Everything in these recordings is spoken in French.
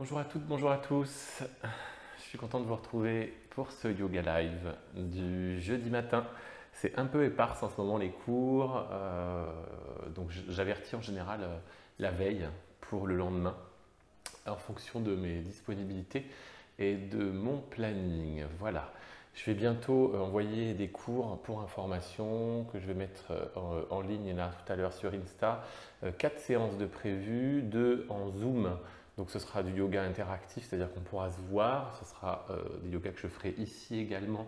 Bonjour à toutes, bonjour à tous. Je suis content de vous retrouver pour ce yoga live du jeudi matin. C'est un peu éparse en ce moment les cours, donc j'avertis en général la veille pour le lendemain en fonction de mes disponibilités et de mon planning. Voilà. Je vais bientôt envoyer des cours pour information que je vais mettre en ligne là tout à l'heure sur Insta. 4 séances de prévues, 2 en Zoom. Donc ce sera du yoga interactif, c'est-à-dire qu'on pourra se voir. Ce sera des yogas que je ferai ici également.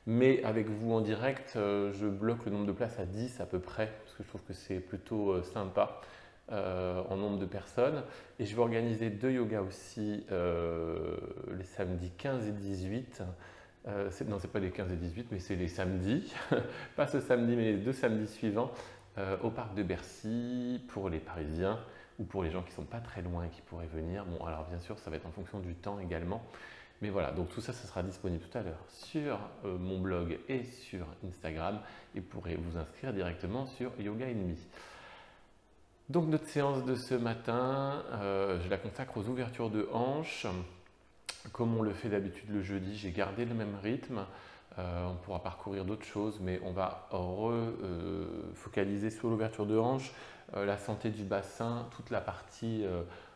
Mais avec vous en direct, je bloque le nombre de places à 10 à peu près, parce que je trouve que c'est plutôt sympa en nombre de personnes. Et je vais organiser 2 yogas aussi les samedis 15 et 18. Non, ce n'est pas les 15 et 18, mais c'est les samedis. Pas ce samedi, mais les 2 samedis suivants au parc de Bercy pour les Parisiens ou pour les gens qui ne sont pas très loin et qui pourraient venir. Bon, alors bien sûr, ça va être en fonction du temps également. Mais voilà, donc tout ça, ça sera disponible tout à l'heure sur mon blog et sur Instagram. Et vous pourrez vous inscrire directement sur Yoga Enemy. Donc notre séance de ce matin, je la consacre aux ouvertures de hanches. Comme on le fait d'habitude le jeudi, j'ai gardé le même rythme. On pourra parcourir d'autres choses, mais on va focaliser sur l'ouverture de hanches, la santé du bassin, toute la partie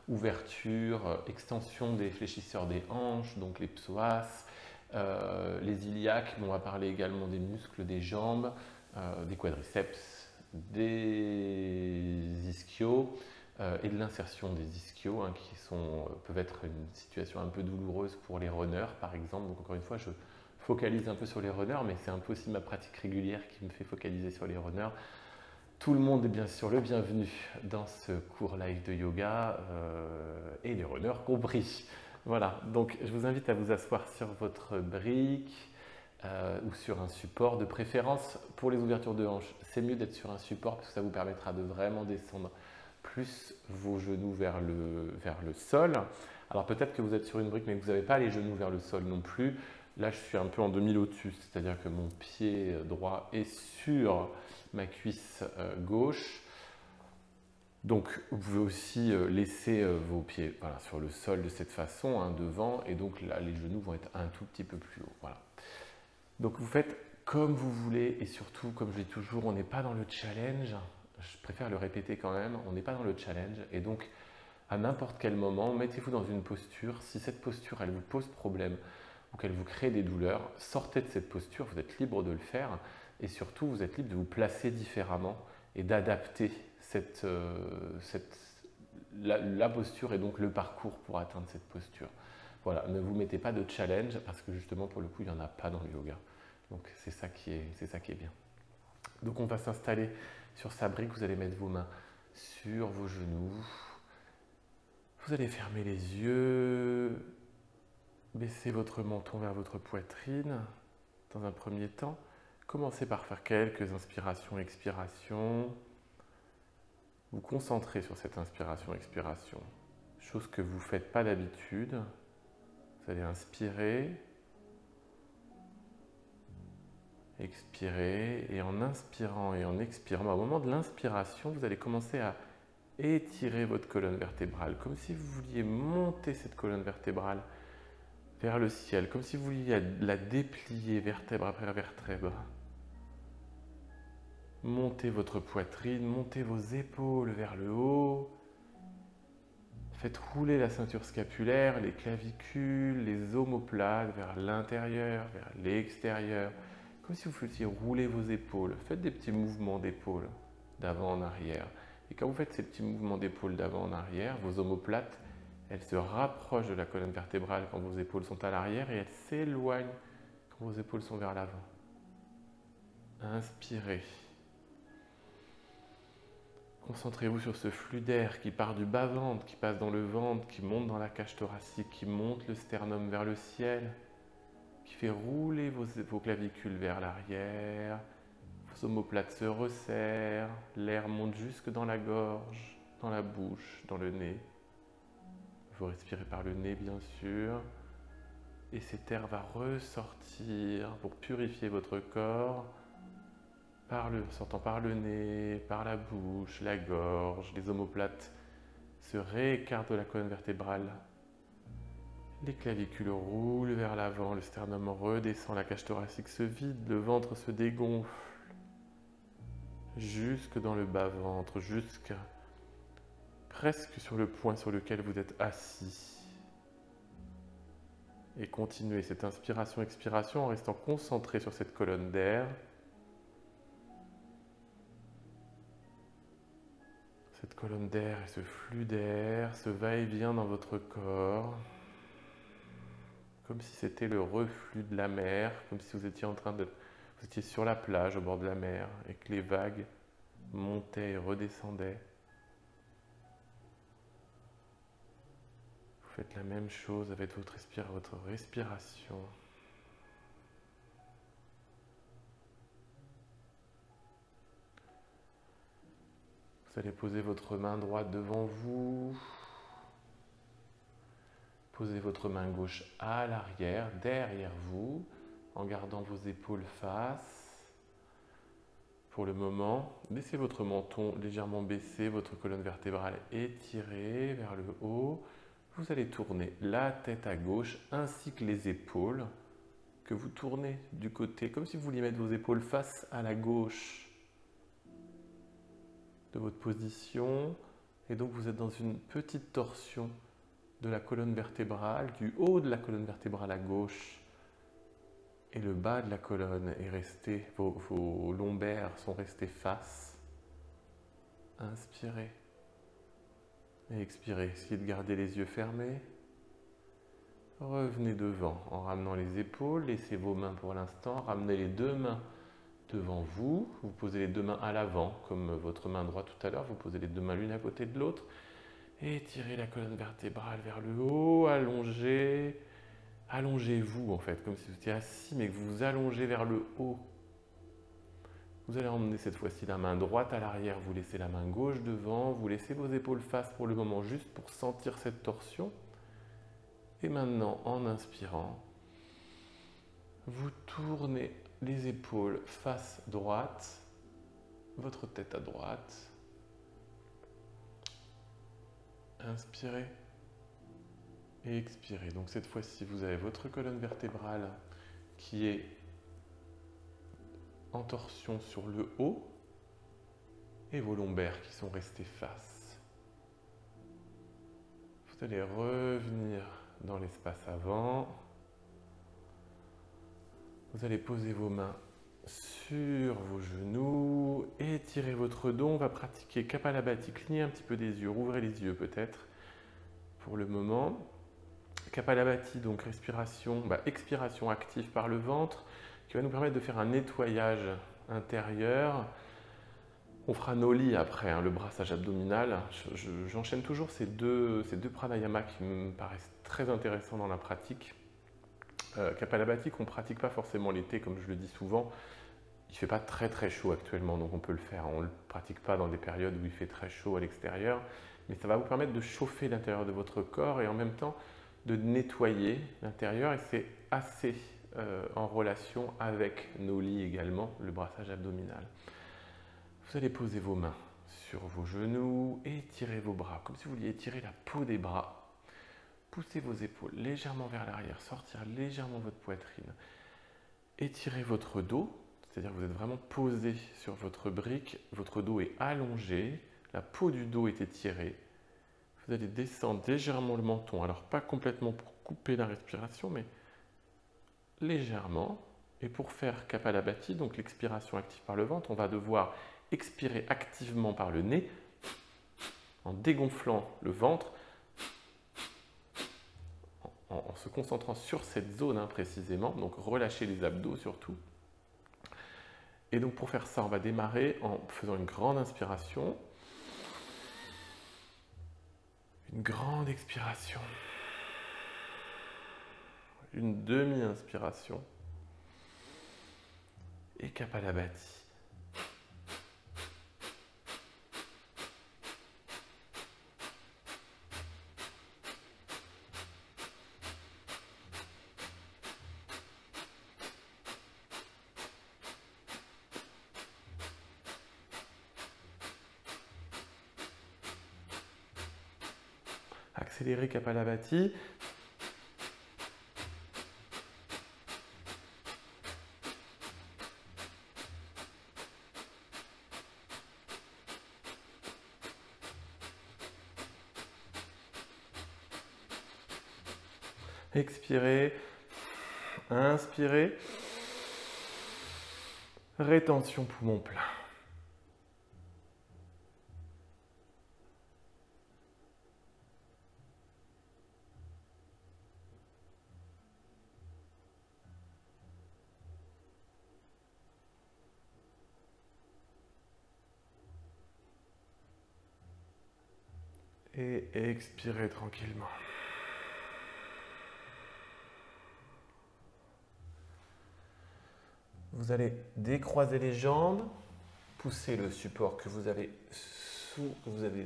ouverture, extension des fléchisseurs des hanches, donc les psoas, les iliaques, mais on va parler également des muscles des jambes, des quadriceps, des ischios et de l'insertion des ischios qui peuvent être une situation un peu douloureuse pour les runners par exemple. Donc encore une fois, je focalise un peu sur les runners, mais c'est un peu aussi ma pratique régulière qui me fait focaliser sur les runners. Tout le monde est bien sûr le bienvenu dans ce cours live de yoga et les runners compris. Voilà, donc je vous invite à vous asseoir sur votre brique ou sur un support. De préférence, pour les ouvertures de hanches, c'est mieux d'être sur un support parce que ça vous permettra de vraiment descendre plus vos genoux vers le sol. Alors peut-être que vous êtes sur une brique mais que vous n'avez pas les genoux vers le sol non plus. Là, je suis un peu en demi-lotus, c'est-à-dire que mon pied droit est sur ma cuisse gauche. Donc, vous pouvez aussi laisser vos pieds sur le sol de cette façon, devant, et donc là, les genoux vont être un tout petit peu plus hauts. Voilà. Donc, vous faites comme vous voulez, et surtout, comme je dis toujours, on n'est pas dans le challenge. Je préfère le répéter quand même, on n'est pas dans le challenge, et donc, à n'importe quel moment, mettez-vous dans une posture. Si cette posture, elle vous pose problème, ou qu'elle vous crée des douleurs, sortez de cette posture, vous êtes libre de le faire et surtout vous êtes libre de vous placer différemment et d'adapter la posture et donc le parcours pour atteindre cette posture. Voilà, ne vous mettez pas de challenge parce que justement pour le coup il n'y en a pas dans le yoga. Donc c'est ça qui est bien. Donc on va s'installer sur sa brique, vous allez mettre vos mains sur vos genoux. Vous allez fermer les yeux. Baissez votre menton vers votre poitrine dans un premier temps. Commencez par faire quelques inspirations, expirations. Vous concentrez sur cette inspiration, expiration. Chose que vous ne faites pas d'habitude. Vous allez inspirer, expirer. Et en inspirant et en expirant, au moment de l'inspiration, vous allez commencer à étirer votre colonne vertébrale. Comme si vous vouliez monter cette colonne vertébrale vers le ciel, comme si vous vouliez la déplier vertèbre après vertèbre. Montez votre poitrine, montez vos épaules vers le haut. Faites rouler la ceinture scapulaire, les clavicules, les omoplates vers l'intérieur, vers l'extérieur. Comme si vous faisiez rouler vos épaules. Faites des petits mouvements d'épaules d'avant en arrière. Et quand vous faites ces petits mouvements d'épaules d'avant en arrière, vos omoplates, elles se rapprochent de la colonne vertébrale quand vos épaules sont à l'arrière et elles s'éloignent quand vos épaules sont vers l'avant. Inspirez. Concentrez-vous sur ce flux d'air qui part du bas-ventre, qui passe dans le ventre, qui monte dans la cage thoracique, qui monte le sternum vers le ciel, qui fait rouler vos clavicules vers l'arrière. Vos omoplates se resserrent, l'air monte jusque dans la gorge, dans la bouche, dans le nez. Vous respirez par le nez, bien sûr. Et cet air va ressortir pour purifier votre corps, sortant par le nez, par la bouche, la gorge. Les omoplates se réécartent de la colonne vertébrale Les clavicules roulent vers l'avant, le sternum redescend, la cage thoracique se vide, le ventre se dégonfle jusque dans le bas-ventre, jusqu'à presque sur le point sur lequel vous êtes assis. Et continuez cette inspiration-expiration en restant concentré sur cette colonne d'air. Cette colonne d'air et ce flux d'air, ce va-et-vient dans votre corps, comme si c'était le reflux de la mer, comme si vous étiez vous étiez sur la plage au bord de la mer et que les vagues montaient et redescendaient. Vous faites la même chose avec votre respiration. Vous allez poser votre main droite devant vous. Posez votre main gauche à l'arrière, derrière vous, en gardant vos épaules face. Pour le moment, laissez votre menton légèrement baissé, votre colonne vertébrale étirée vers le haut. Vous allez tourner la tête à gauche ainsi que les épaules, que vous tournez du côté, comme si vous vouliez mettre vos épaules face à la gauche de votre position. Et donc vous êtes dans une petite torsion de la colonne vertébrale, du haut de la colonne vertébrale à gauche et le bas de la colonne est resté, vos lombaires sont restés face. Inspirez et expirez. Essayez de garder les yeux fermés. Revenez devant en ramenant les épaules, laissez vos mains pour l'instant, ramenez les deux mains devant vous, vous posez les deux mains à l'avant comme votre main droite tout à l'heure, vous posez les deux mains l'une à côté de l'autre. Et tirez la colonne vertébrale vers le haut, allongez. Allongez-vous en fait, comme si vous étiez assis mais que vous vous allongez vers le haut. Vous allez emmener cette fois-ci la main droite à l'arrière, vous laissez la main gauche devant, vous laissez vos épaules face pour le moment juste pour sentir cette torsion. Et maintenant, en inspirant, vous tournez les épaules face droite, votre tête à droite. Inspirez et expirez. Donc cette fois-ci, vous avez votre colonne vertébrale qui est en torsion sur le haut et vos lombaires qui sont restés face. Vous allez revenir dans l'espace avant. Vous allez poser vos mains sur vos genoux, étirez votre dos. On va pratiquer Kapalabhati. Clignez un petit peu des yeux, rouvrez les yeux peut-être pour le moment. Kapalabhati, donc respiration, expiration active par le ventre qui va nous permettre de faire un nettoyage intérieur. On fera Noli après, le brassage abdominal. J'enchaîne toujours ces deux pranayamas qui me paraissent très intéressants dans la pratique. Kapalabhati qu'on ne pratique pas forcément l'été, comme je le dis souvent. Il ne fait pas très très chaud actuellement, donc on peut le faire. On ne le pratique pas dans des périodes où il fait très chaud à l'extérieur, mais ça va vous permettre de chauffer l'intérieur de votre corps et en même temps de nettoyer l'intérieur. Et c'est assez en relation avec Noli également, le brassage abdominal. Vous allez poser vos mains sur vos genoux, étirez vos bras, comme si vous vouliez étirer la peau des bras. Poussez vos épaules légèrement vers l'arrière, sortir légèrement votre poitrine. Étirez votre dos, c'est-à-dire que vous êtes vraiment posé sur votre brique, votre dos est allongé, la peau du dos est étirée. Vous allez descendre légèrement le menton, alors pas complètement pour couper la respiration, mais légèrement. Et pour faire Kapalabhati, donc l'expiration active par le ventre, on va devoir expirer activement par le nez, en dégonflant le ventre, en se concentrant sur cette zone précisément, donc relâchez les abdos surtout. Et donc pour faire ça, on va démarrer en faisant une grande inspiration, une grande expiration, une demi-inspiration et Kapalabhati. Accélérez Kapalabhati. Expirez. Inspirez. Rétention poumon plein. Et expirez tranquillement. Vous allez décroiser les jambes, pousser le support que vous avez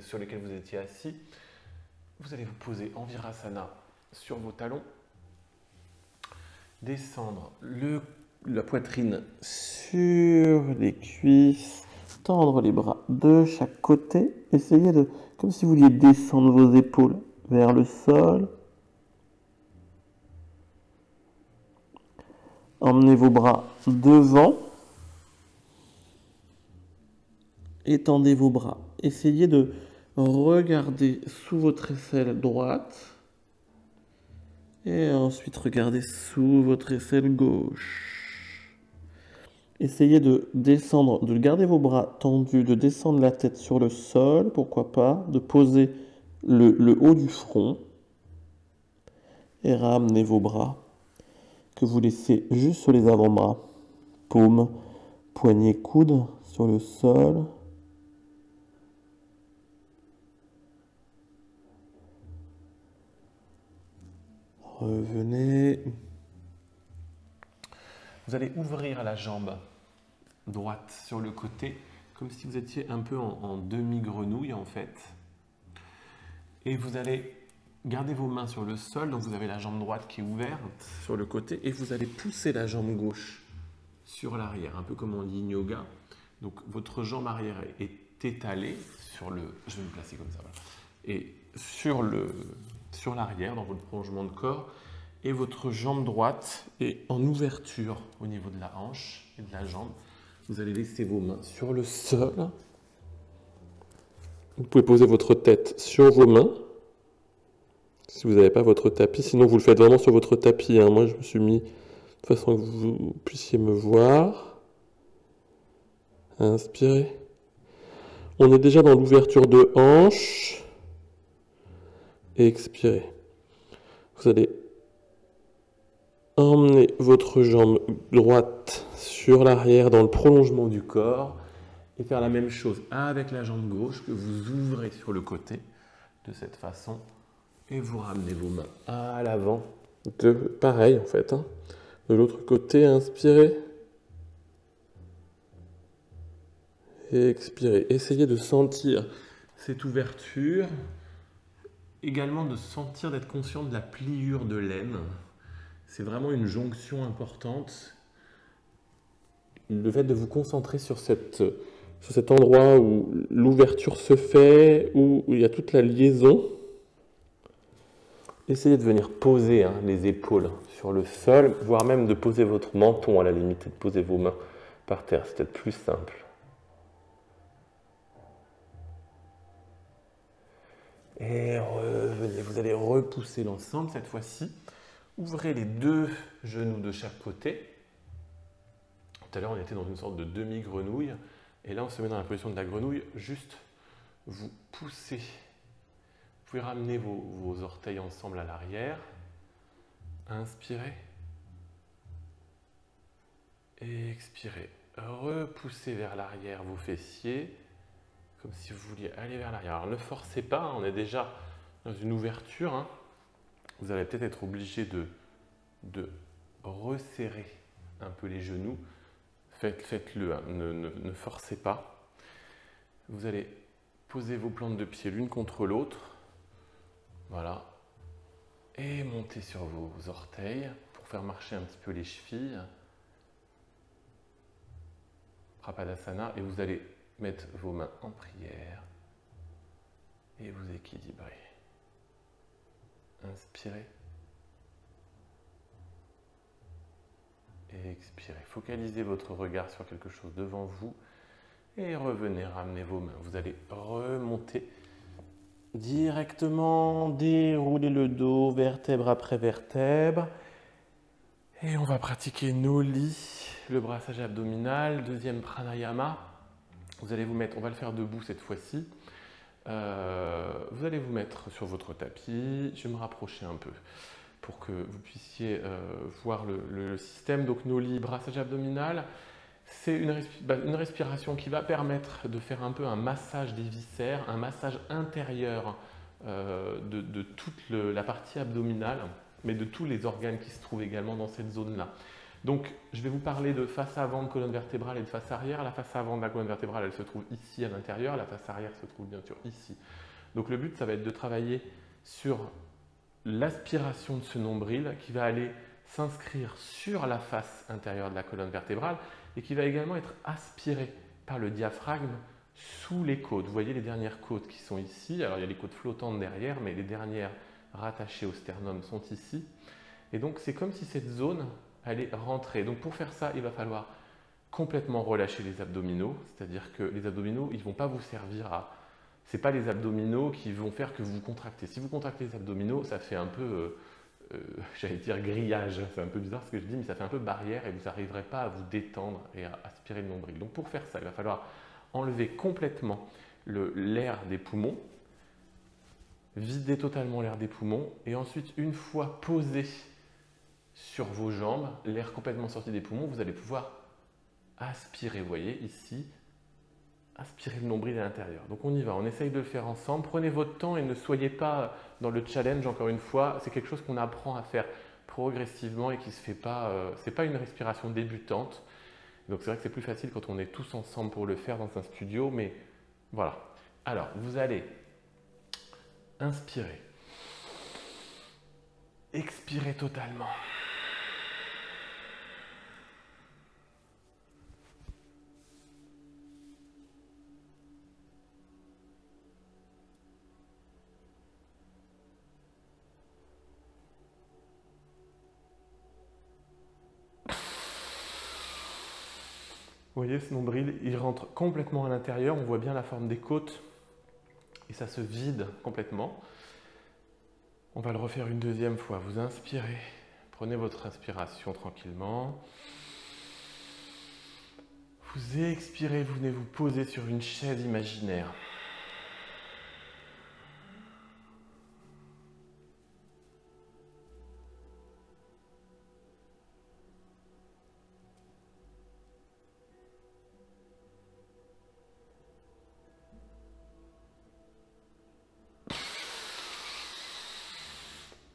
sur lequel vous étiez assis. Vous allez vous poser en Virasana sur vos talons. Descendre la poitrine sur les cuisses. Tendre les bras de chaque côté. Essayez de, comme si vous vouliez descendre vos épaules vers le sol. Emmenez vos bras devant. Étendez vos bras. Essayez de regarder sous votre aisselle droite. Et ensuite, regardez sous votre aisselle gauche. Essayez de descendre, de garder vos bras tendus, de descendre la tête sur le sol, pourquoi pas, de poser le haut du front. Et ramenez vos bras que vous laissez juste sur les avant-bras. Paume, poignet, coude sur le sol. Revenez. Vous allez ouvrir la jambe droite sur le côté, comme si vous étiez un peu en demi-grenouille en fait. Et vous allez garder vos mains sur le sol, donc vous avez la jambe droite qui est ouverte sur le côté, et vous allez pousser la jambe gauche sur l'arrière, un peu comme en yin yoga. Donc votre jambe arrière est étalée sur le... Je vais me placer comme ça, voilà. Et sur l'arrière, dans votre prolongement de corps, et votre jambe droite est en ouverture au niveau de la hanche et de la jambe. Vous allez laisser vos mains sur le sol. Vous pouvez poser votre tête sur vos mains, si vous n'avez pas votre tapis. Sinon, vous le faites vraiment sur votre tapis, hein. Moi, je me suis mis de façon que vous puissiez me voir. Inspirez. On est déjà dans l'ouverture de hanche. Expirez. Vous allez emmener votre jambe droite sur l'arrière dans le prolongement du corps et faire la même chose avec la jambe gauche que vous ouvrez sur le côté de cette façon et vous ramenez vos mains à l'avant. Pareil en fait, hein. De l'autre côté, inspirez et expirez. Essayez de sentir cette ouverture. Également de sentir, d'être conscient de la pliure de l'aine. C'est vraiment une jonction importante. Le fait de vous concentrer sur cet endroit où l'ouverture se fait, où il y a toute la liaison. Essayez de venir poser les épaules sur le sol, voire même de poser votre menton à la limite et de poser vos mains par terre. C'est peut-être plus simple. Et revenez, vous allez repousser l'ensemble cette fois-ci. Ouvrez les deux genoux de chaque côté. Tout à l'heure, on était dans une sorte de demi-grenouille. Et là, on se met dans la position de la grenouille. Juste, vous poussez. Vous pouvez ramener vos orteils ensemble à l'arrière. Inspirez. Et expirez. Repoussez vers l'arrière vos fessiers. Comme si vous vouliez aller vers l'arrière. Alors ne forcez pas, on est déjà dans une ouverture. Hein. Vous allez peut-être être obligé de resserrer un peu les genoux. Faites-le, hein. Ne forcez pas. Vous allez poser vos plantes de pied l'une contre l'autre. Voilà. Et montez sur vos orteils pour faire marcher un petit peu les chevilles. Prapadasana. Et vous allez mettre vos mains en prière et vous équilibrer. Inspirez et expirez. Focalisez votre regard sur quelque chose devant vous et revenez ramener vos mains. Vous allez remonter directement dérouler le dos, vertèbre après vertèbre. Et on va pratiquer Noli, le brassage abdominal, deuxième pranayama. Vous allez vous mettre, on va le faire debout cette fois-ci. Vous allez vous mettre sur votre tapis. Je vais me rapprocher un peu pour que vous puissiez voir le système. Donc Noli, brassage abdominal, c'est une respiration qui va permettre de faire un peu un massage des viscères, un massage intérieur de toute la partie abdominale, mais de tous les organes qui se trouvent également dans cette zone-là. Donc, je vais vous parler de face avant de colonne vertébrale et de face arrière. La face avant de la colonne vertébrale, elle se trouve ici à l'intérieur. La face arrière se trouve bien sûr ici. Donc, le but, ça va être de travailler sur l'aspiration de ce nombril qui va aller s'inscrire sur la face intérieure de la colonne vertébrale et qui va également être aspiré par le diaphragme sous les côtes. Vous voyez les dernières côtes qui sont ici. Alors, il y a les côtes flottantes derrière, mais les dernières rattachées au sternum sont ici. Et donc, c'est comme si cette zone allait rentrer. Donc, pour faire ça, il va falloir complètement relâcher les abdominaux. C'est-à-dire que les abdominaux, ils ne vont pas vous servir à... Ce n'est pas les abdominaux qui vont faire que vous contractez. Si vous contractez les abdominaux, ça fait un peu, j'allais dire grillage. C'est un peu bizarre ce que je dis, mais ça fait un peu barrière et vous n'arriverez pas à vous détendre et à aspirer le nombril. Donc, pour faire ça, il va falloir enlever complètement l'air des poumons, vider totalement l'air des poumons et ensuite, une fois posé sur vos jambes, l'air complètement sorti des poumons, vous allez pouvoir aspirer, vous voyez, ici, aspirer le nombril à l'intérieur. Donc on y va, on essaye de le faire ensemble. Prenez votre temps et ne soyez pas dans le challenge, encore une fois. C'est quelque chose qu'on apprend à faire progressivement et qui ne se fait pas, c'est pas une respiration débutante. Donc c'est vrai que c'est plus facile quand on est tous ensemble pour le faire dans un studio, mais voilà. Alors, vous allez inspirer, expirer totalement. Vous voyez, ce nombril, il rentre complètement à l'intérieur. On voit bien la forme des côtes et ça se vide complètement. On va le refaire une deuxième fois. Vous inspirez. Prenez votre inspiration tranquillement. Vous expirez. Vous venez vous poser sur une chaise imaginaire.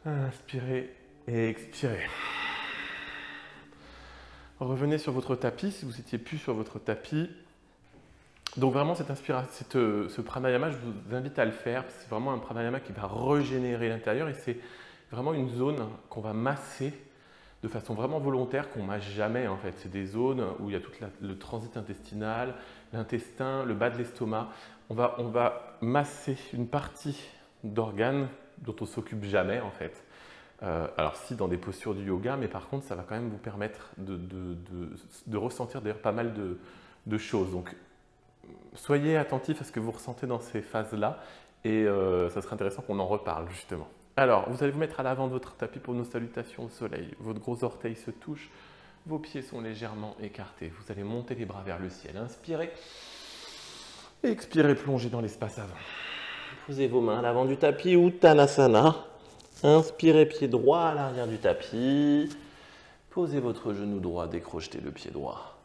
Inspirez et expirez. Revenez sur votre tapis si vous n'étiez plus sur votre tapis. Donc vraiment ce pranayama, je vous invite à le faire. C'est vraiment un pranayama qui va régénérer l'intérieur et c'est vraiment une zone qu'on va masser de façon vraiment volontaire, qu'on ne masse jamais en fait. C'est des zones où il y a tout le transit intestinal, l'intestin, le bas de l'estomac. On va masser une partie d'organes dont on ne s'occupe jamais en fait. Alors si dans des postures du yoga, mais par contre ça va quand même vous permettre de ressentir d'ailleurs pas mal de choses. Donc soyez attentifs à ce que vous ressentez dans ces phases-là et ça serait intéressant qu'on en reparle justement. Alors vous allez vous mettre à l'avant de votre tapis pour nos salutations au soleil. Votre gros orteil se touche, vos pieds sont légèrement écartés. Vous allez monter les bras vers le ciel. Inspirez, expirez, plongez dans l'espace avant. Posez vos mains à l'avant du tapis, Uttanasana. Inspirez, pied droit à l'arrière du tapis. Posez votre genou droit, décrochetez le pied droit.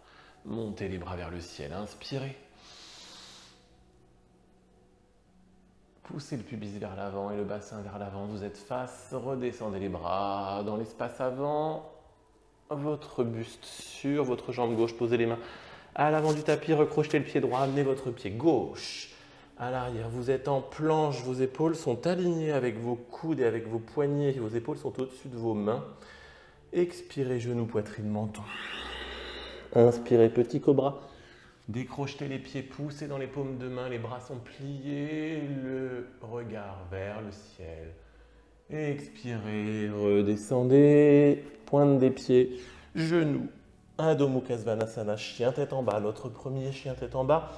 Montez les bras vers le ciel. Inspirez. Poussez le pubis vers l'avant et le bassin vers l'avant. Vous êtes face. Redescendez les bras dans l'espace avant. Votre buste sur votre jambe gauche. Posez les mains à l'avant du tapis. Recrochetez le pied droit. Amenez votre pied gauche à l'arrière. Vous êtes en planche, vos épaules sont alignées avec vos coudes et avec vos poignets. Vos épaules sont au-dessus de vos mains. Expirez, genoux, poitrine, menton. Inspirez, petit cobra. Décrochetez les pieds, poussez dans les paumes de main. Les bras sont pliés, le regard vers le ciel. Expirez, redescendez, pointe des pieds, genoux. Adho Mukha Svanasana, chien tête en bas. L'autre premier, chien tête en bas.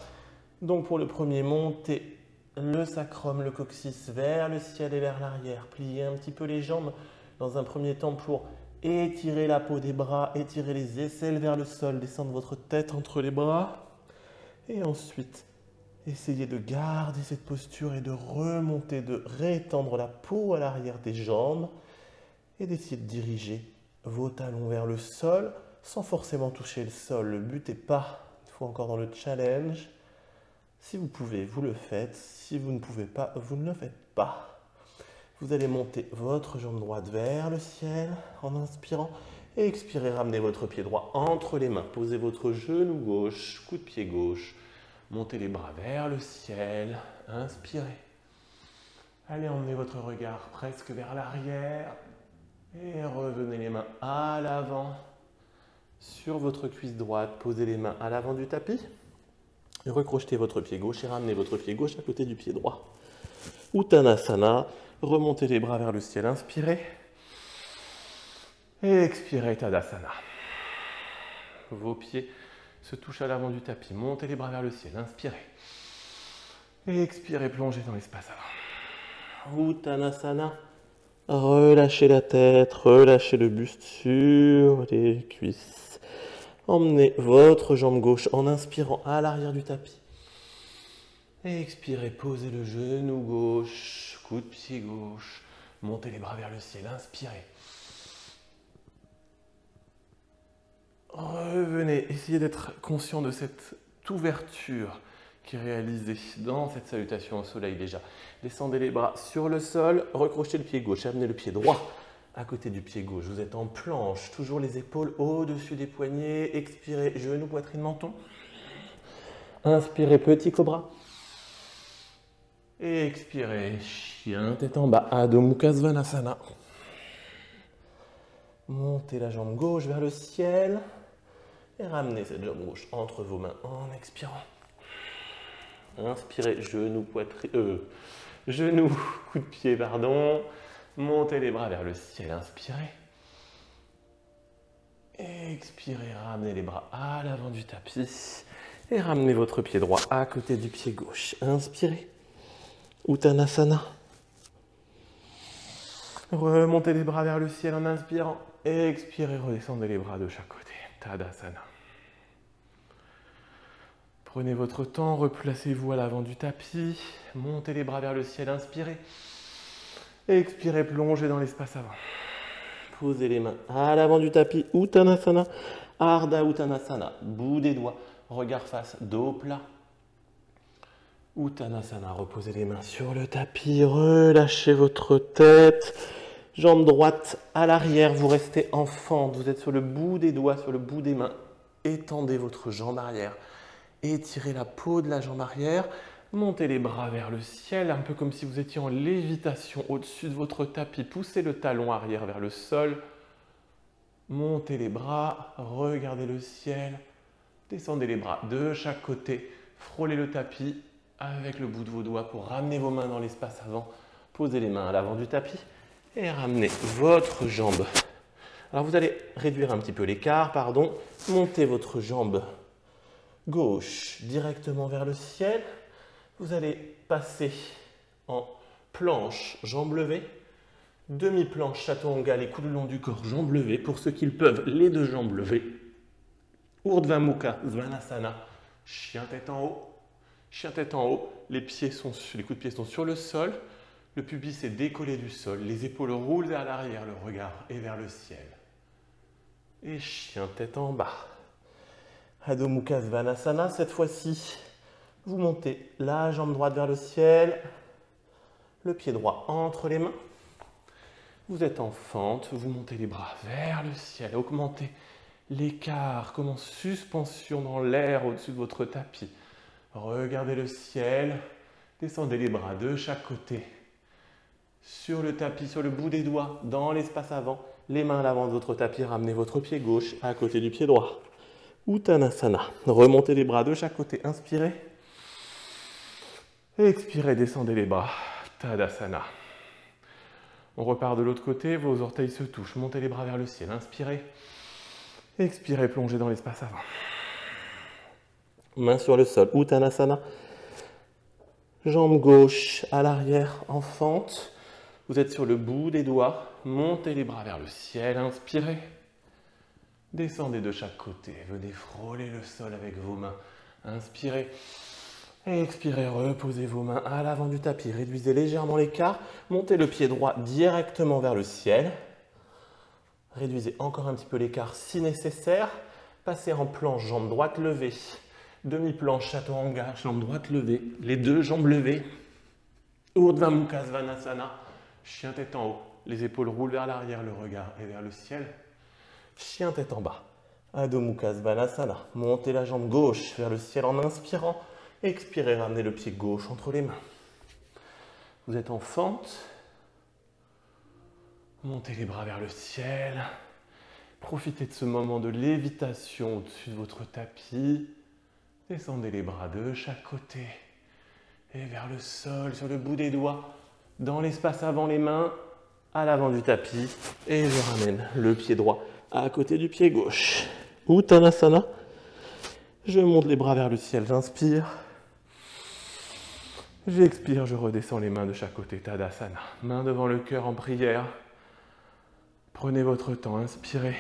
Donc pour le premier, montez le sacrum, le coccyx vers le ciel et vers l'arrière. Pliez un petit peu les jambes dans un premier temps pour étirer la peau des bras, étirer les aisselles vers le sol, descendre votre tête entre les bras. Et ensuite, essayez de garder cette posture et de remonter, de rétendre la peau à l'arrière des jambes et d'essayer de diriger vos talons vers le sol sans forcément toucher le sol. Le but n'est pas, une fois encore dans le challenge, si vous pouvez, vous le faites. Si vous ne pouvez pas, vous ne le faites pas. Vous allez monter votre jambe droite vers le ciel en inspirant et expirez, ramenez votre pied droit entre les mains. Posez votre genou gauche, coup de pied gauche. Montez les bras vers le ciel, inspirez. Allez, emmenez votre regard presque vers l'arrière et revenez les mains à l'avant sur votre cuisse droite. Posez les mains à l'avant du tapis et recrochetez votre pied gauche et ramenez votre pied gauche à côté du pied droit. Uttanasana, remontez les bras vers le ciel, inspirez et expirez, Tadasana. Vos pieds se touchent à l'avant du tapis, montez les bras vers le ciel, inspirez et expirez, plongez dans l'espace avant. Uttanasana, relâchez la tête, relâchez le buste sur les cuisses. Emmenez votre jambe gauche en inspirant à l'arrière du tapis. Et expirez, posez le genou gauche, coup de pied gauche. Montez les bras vers le ciel, inspirez. Revenez, essayez d'être conscient de cette ouverture qui est réalisée dans cette salutation au soleil déjà. Descendez les bras sur le sol, recrochez le pied gauche, amenez le pied droit à côté du pied gauche. Vous êtes en planche, toujours les épaules au-dessus des poignets. Expirez, genou, poitrine, menton. Inspirez, petit cobra. Et expirez, chien, tête en bas, Adho Mukha Svanasana. Montez la jambe gauche vers le ciel et ramenez cette jambe gauche entre vos mains en expirant. Inspirez, genou, poitrine, genou, coup de pied, pardon. Montez les bras vers le ciel, inspirez. Expirez, ramenez les bras à l'avant du tapis et ramenez votre pied droit à côté du pied gauche. Inspirez. Uttanasana. Remontez les bras vers le ciel en inspirant. Expirez, redescendez les bras de chaque côté. Tadasana. Prenez votre temps, replacez-vous à l'avant du tapis. Montez les bras vers le ciel, inspirez. Expirez, plongez dans l'espace avant. Posez les mains à l'avant du tapis. Uttanasana. Ardha Uttanasana. Bout des doigts. Regard face, dos plat. Uttanasana. Reposez les mains sur le tapis. Relâchez votre tête. Jambe droite à l'arrière. Vous restez en fente. Vous êtes sur le bout des doigts, sur le bout des mains. Étendez votre jambe arrière. Étirez la peau de la jambe arrière. Montez les bras vers le ciel, un peu comme si vous étiez en lévitation au-dessus de votre tapis. Poussez le talon arrière vers le sol. Montez les bras, regardez le ciel. Descendez les bras de chaque côté. Frôlez le tapis avec le bout de vos doigts pour ramener vos mains dans l'espace avant. Posez les mains à l'avant du tapis et ramenez votre jambe. Alors vous allez réduire un petit peu l'écart, pardon. Montez votre jambe gauche directement vers le ciel. Vous allez passer en planche, jambes levées, demi-planche, chaturanga, les coudes le long du corps, jambes levées. Pour ceux qui le peuvent, les deux jambes levées. Urdhva Mukha Svanasana, chien tête en haut. Chien tête en haut, les coups de pied sont sur le sol, le pubis est décollé du sol, les épaules roulent vers l'arrière, le regard est vers le ciel. Et chien tête en bas. Adho Mukha Svanasana, cette fois-ci. Vous montez la jambe droite vers le ciel, le pied droit entre les mains. Vous êtes en fente, vous montez les bras vers le ciel, augmentez l'écart comme en suspension dans l'air au-dessus de votre tapis. Regardez le ciel, descendez les bras de chaque côté. Sur le tapis, sur le bout des doigts, dans l'espace avant, les mains à l'avant de votre tapis, ramenez votre pied gauche à côté du pied droit. Uttanasana, remontez les bras de chaque côté, inspirez. Expirez, descendez les bras, Tadasana. On repart de l'autre côté, vos orteils se touchent, montez les bras vers le ciel, inspirez. Expirez, plongez dans l'espace avant. Main sur le sol, Uttanasana. Jambe gauche à l'arrière en fente. Vous êtes sur le bout des doigts. Montez les bras vers le ciel. Inspirez. Descendez de chaque côté. Venez frôler le sol avec vos mains. Inspirez. Expirez. Reposez vos mains à l'avant du tapis. Réduisez légèrement l'écart. Montez le pied droit directement vers le ciel. Réduisez encore un petit peu l'écart si nécessaire. Passez en planche, jambe droite levée. Demi-planche, chaturanga, jambe droite levée. Les deux jambes levées. Urdhva Mukha Svanasana. Chien tête en haut. Les épaules roulent vers l'arrière, le regard est vers le ciel. Chien tête en bas. Adho Mukha Svanasana. Montez la jambe gauche vers le ciel en inspirant. Expirez, ramenez le pied gauche entre les mains. Vous êtes en fente. Montez les bras vers le ciel. Profitez de ce moment de lévitation au-dessus de votre tapis. Descendez les bras de chaque côté. Et vers le sol, sur le bout des doigts. Dans l'espace avant les mains, à l'avant du tapis. Et je ramène le pied droit à côté du pied gauche. Uttanasana. Je monte les bras vers le ciel, j'inspire. J'expire, je redescends les mains de chaque côté. Tadasana. Main devant le cœur en prière. Prenez votre temps, inspirez.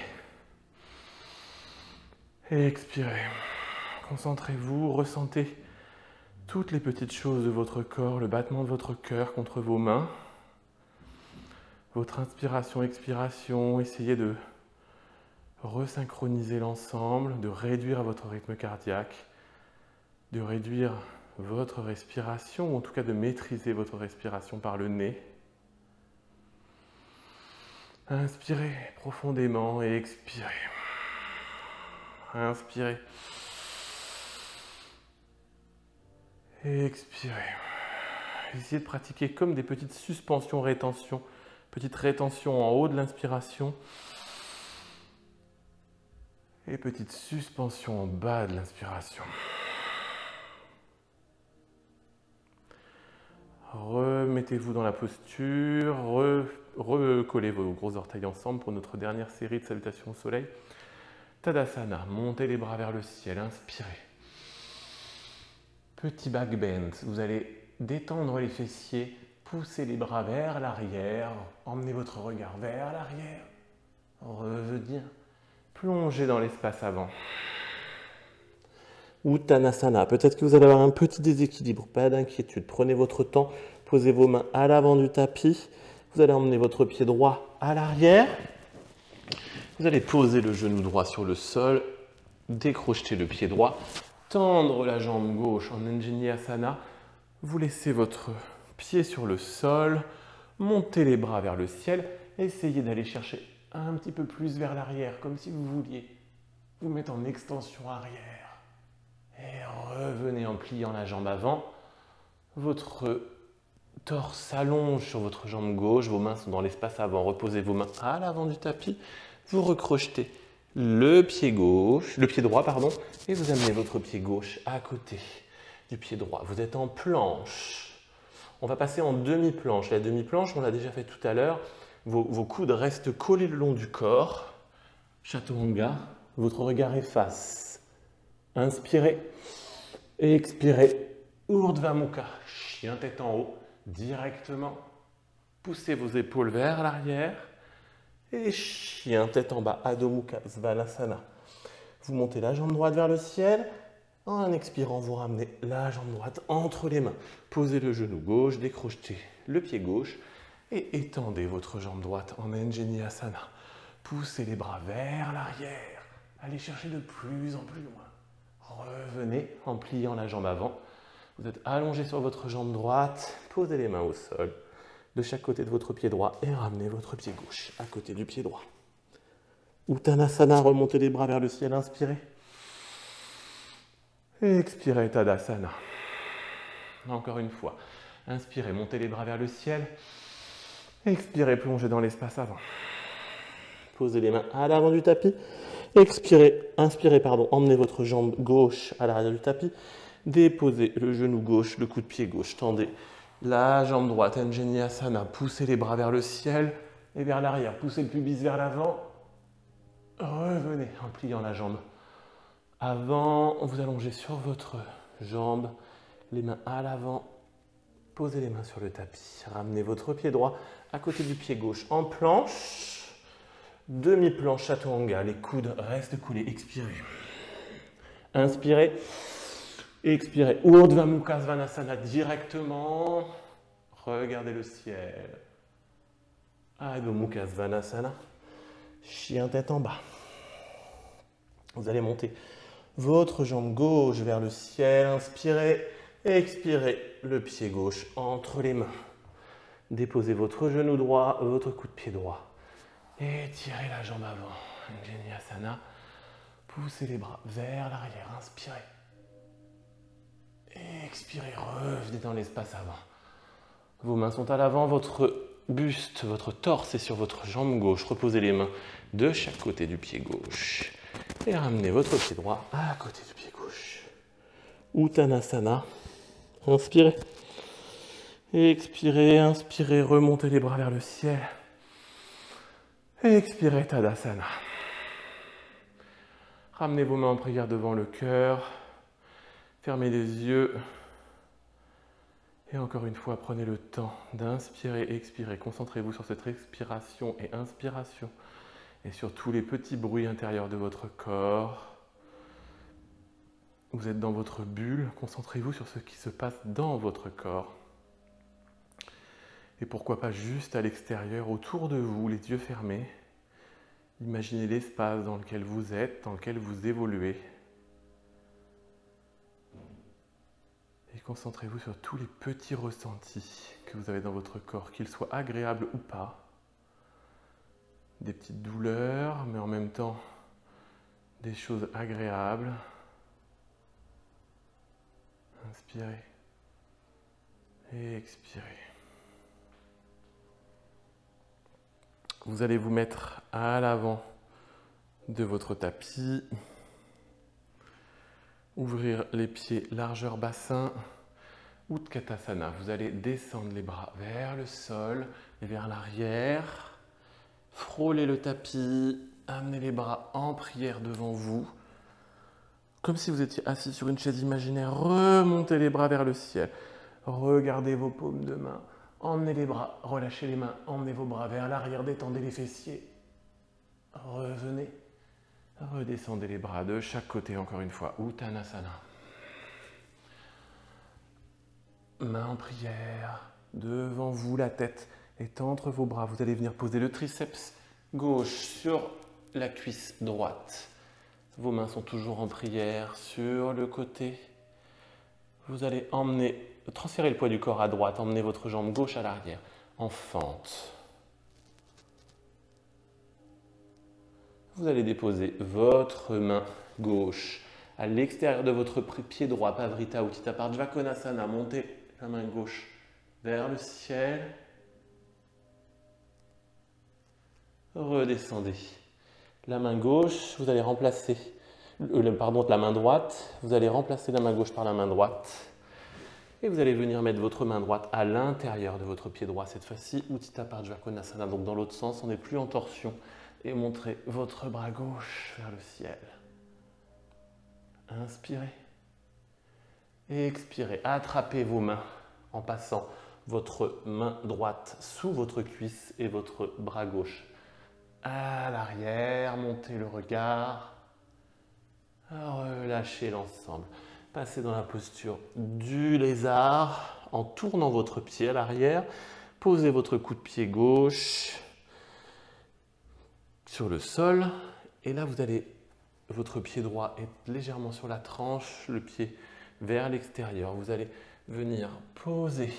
Et expirez. Concentrez-vous, ressentez toutes les petites choses de votre corps, le battement de votre cœur contre vos mains. Votre inspiration, expiration, essayez de resynchroniser l'ensemble, de réduire votre rythme cardiaque, de réduire votre respiration, ou en tout cas de maîtriser votre respiration par le nez. Inspirez profondément et expirez. Inspirez. Et expirez. Essayez de pratiquer comme des petites suspensions-rétentions, petites rétentions en haut de l'inspiration et petites suspensions en bas de l'inspiration. Remettez-vous dans la posture, recollez vos gros orteils ensemble pour notre dernière série de salutations au soleil. Tadasana, montez les bras vers le ciel, inspirez. Petit back bend, vous allez détendre les fessiers, pousser les bras vers l'arrière, emmenez votre regard vers l'arrière, revenir, plonger dans l'espace avant. Uttanasana, peut-être que vous allez avoir un petit déséquilibre, pas d'inquiétude. Prenez votre temps, posez vos mains à l'avant du tapis. Vous allez emmener votre pied droit à l'arrière. Vous allez poser le genou droit sur le sol, décrocher le pied droit, tendre la jambe gauche en Anjaneyasana. Vous laissez votre pied sur le sol, montez les bras vers le ciel. Essayez d'aller chercher un petit peu plus vers l'arrière, comme si vous vouliez vous mettre en extension arrière. Et revenez en pliant la jambe avant. Votre torse s'allonge sur votre jambe gauche. Vos mains sont dans l'espace avant. Reposez vos mains à l'avant du tapis. Vous recrochetez le pied gauche, le pied droit, pardon, et vous amenez votre pied gauche à côté du pied droit. Vous êtes en planche. On va passer en demi-planche. La demi-planche, on l'a déjà fait tout à l'heure. Vos coudes restent collés le long du corps. Chaturanga. Votre regard efface. Inspirez et expirez. Urdhva Mukha, chien tête en haut, directement. Poussez vos épaules vers l'arrière. Et chien tête en bas, Adho Mukha Svanasana. Vous montez la jambe droite vers le ciel. En expirant, vous ramenez la jambe droite entre les mains. Posez le genou gauche, décrochez le pied gauche et étendez votre jambe droite en Anjaneyasana. Poussez les bras vers l'arrière. Allez chercher de plus en plus loin. Revenez en pliant la jambe avant. Vous êtes allongé sur votre jambe droite. Posez les mains au sol de chaque côté de votre pied droit et ramenez votre pied gauche à côté du pied droit. Uttanasana, remontez les bras vers le ciel, inspirez. Et expirez, Tadasana. Encore une fois. Inspirez, montez les bras vers le ciel. Expirez, plongez dans l'espace avant. Posez les mains à l'avant du tapis. Expirez, inspirez, pardon, emmenez votre jambe gauche à l'arrière du tapis. Déposez le genou gauche, le coude pied gauche. Tendez la jambe droite, Anjaneyasana. Poussez les bras vers le ciel et vers l'arrière. Poussez le pubis vers l'avant. Revenez en pliant la jambe avant. Vous allongez sur votre jambe, les mains à l'avant posez les mains sur le tapis. Ramenez votre pied droit à côté du pied gauche en planche. Demi-planche chaturanga, les coudes restent collés. Expirez. Inspirez. Expirez. Urdhva Mukha Svanasana directement. Regardez le ciel. Adho Mukha Svanasana. Chien tête en bas. Vous allez monter votre jambe gauche vers le ciel. Inspirez. Expirez. Le pied gauche entre les mains. Déposez votre genou droit, votre coup de pied droit. Étirez la jambe avant. Anjaneyasana. Poussez les bras vers l'arrière. Inspirez. Expirez. Revenez dans l'espace avant. Vos mains sont à l'avant. Votre buste, votre torse est sur votre jambe gauche. Reposez les mains de chaque côté du pied gauche. Et ramenez votre pied droit à côté du pied gauche. Uttanasana. Inspirez. Expirez, inspirez, remontez les bras vers le ciel. Expirez, Tadasana. Ramenez vos mains en prière devant le cœur. Fermez les yeux. Et encore une fois, prenez le temps d'inspirer, expirer. Concentrez-vous sur cette expiration et inspiration. Et sur tous les petits bruits intérieurs de votre corps. Vous êtes dans votre bulle. Concentrez-vous sur ce qui se passe dans votre corps. Et pourquoi pas juste à l'extérieur, autour de vous, les yeux fermés. Imaginez l'espace dans lequel vous êtes, dans lequel vous évoluez. Et concentrez-vous sur tous les petits ressentis que vous avez dans votre corps, qu'ils soient agréables ou pas. Des petites douleurs, mais en même temps, des choses agréables. Inspirez. Et expirez. Vous allez vous mettre à l'avant de votre tapis. Ouvrir les pieds largeur bassin. Utkatasana. Vous allez descendre les bras vers le sol et vers l'arrière. Frôlez le tapis. Amenez les bras en prière devant vous. Comme si vous étiez assis sur une chaise imaginaire. Remontez les bras vers le ciel. Regardez vos paumes de main. Emmenez les bras, relâchez les mains, emmenez vos bras vers l'arrière, détendez les fessiers. Revenez, redescendez les bras de chaque côté encore une fois. Uttanasana. Main en prière, devant vous la tête est entre vos bras. Vous allez venir poser le triceps gauche sur la cuisse droite. Vos mains sont toujours en prière sur le côté. Vous allez transférer le poids du corps à droite, emmenez votre jambe gauche à l'arrière, en fente. Vous allez déposer votre main gauche à l'extérieur de votre pied droit, Pavrita Utthita Pardjva Konasana. Montez la main gauche vers le ciel. Redescendez. La main gauche, vous allez remplacer, la main droite, vous allez remplacer la main gauche par la main droite. Et vous allez venir mettre votre main droite à l'intérieur de votre pied droit. Cette fois-ci, Utthita Pardjva Konasana. Donc dans l'autre sens, on n'est plus en torsion. Et montrez votre bras gauche vers le ciel. Inspirez. Et expirez. Attrapez vos mains en passant votre main droite sous votre cuisse et votre bras gauche à l'arrière. Montez le regard. Relâchez l'ensemble. Passez dans la posture du lézard en tournant votre pied à l'arrière. Posez votre coup de pied gauche sur le sol. Et là, votre pied droit est légèrement sur la tranche, le pied vers l'extérieur. Vous allez venir poser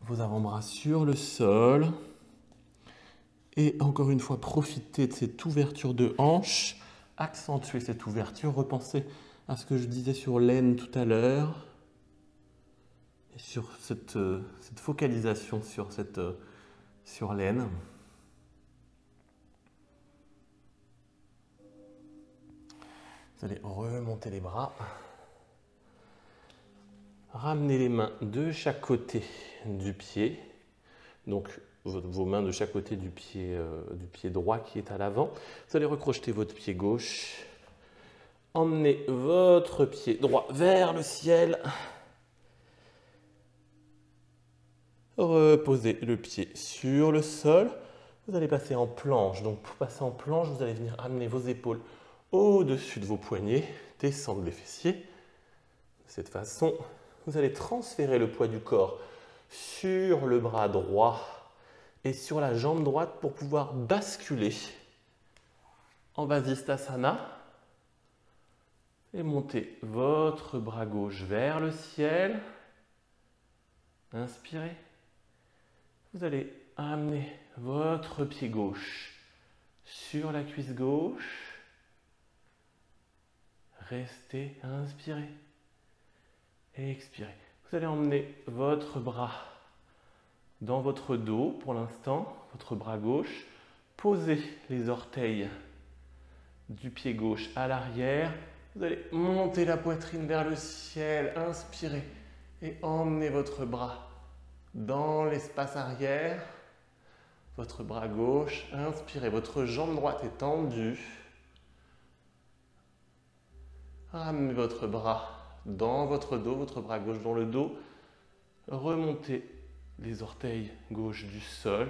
vos avant-bras sur le sol. Et encore une fois, profitez de cette ouverture de hanche. Accentuez cette ouverture. Repensez à ce que je disais sur l'aine tout à l'heure, et sur cette focalisation sur l'aine. Vous allez remonter les bras, ramener les mains de chaque côté du pied, donc vos mains de chaque côté du pied droit qui est à l'avant. Vous allez recrocheter votre pied gauche. Emmenez votre pied droit vers le ciel. Reposez le pied sur le sol. Vous allez passer en planche. Donc pour passer en planche, vous allez venir amener vos épaules au-dessus de vos poignets, descendre les fessiers. De cette façon, vous allez transférer le poids du corps sur le bras droit et sur la jambe droite pour pouvoir basculer en Vasisthasana et monter votre bras gauche vers le ciel. Inspirez. Vous allez amener votre pied gauche sur la cuisse gauche. Restez, inspirez. Et expirez. Vous allez emmener votre bras dans votre dos pour l'instant, votre bras gauche. Posez les orteils du pied gauche à l'arrière. Vous allez monter la poitrine vers le ciel. Inspirez et emmenez votre bras dans l'espace arrière, votre bras gauche, inspirez, votre jambe droite est tendue. Ramenez votre bras dans votre dos, votre bras gauche dans le dos. Remontez les orteils gauche du sol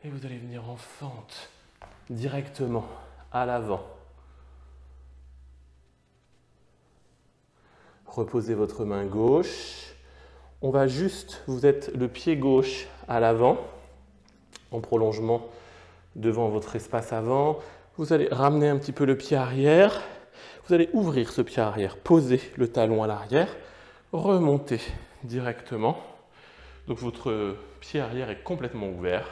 et vous allez venir en fente directement à l'avant. Reposez votre main gauche. On va juste, vous êtes le pied gauche à l'avant, en prolongement devant votre espace avant. Vous allez ramener un petit peu le pied arrière. Vous allez ouvrir ce pied arrière, poser le talon à l'arrière, remonter directement. Donc votre pied arrière est complètement ouvert.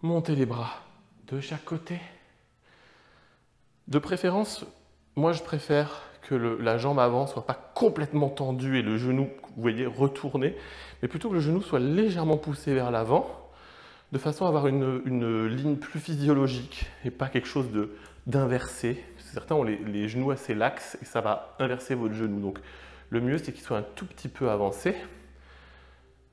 Montez les bras de chaque côté. De préférence, moi je préfère que la jambe avant ne soit pas complètement tendue et le genou, vous voyez, retourné, mais plutôt que le genou soit légèrement poussé vers l'avant, de façon à avoir une ligne plus physiologique et pas quelque chose d'inversé. Certains ont les genoux assez laxes et ça va inverser votre genou. Donc le mieux, c'est qu'il soit un tout petit peu avancé.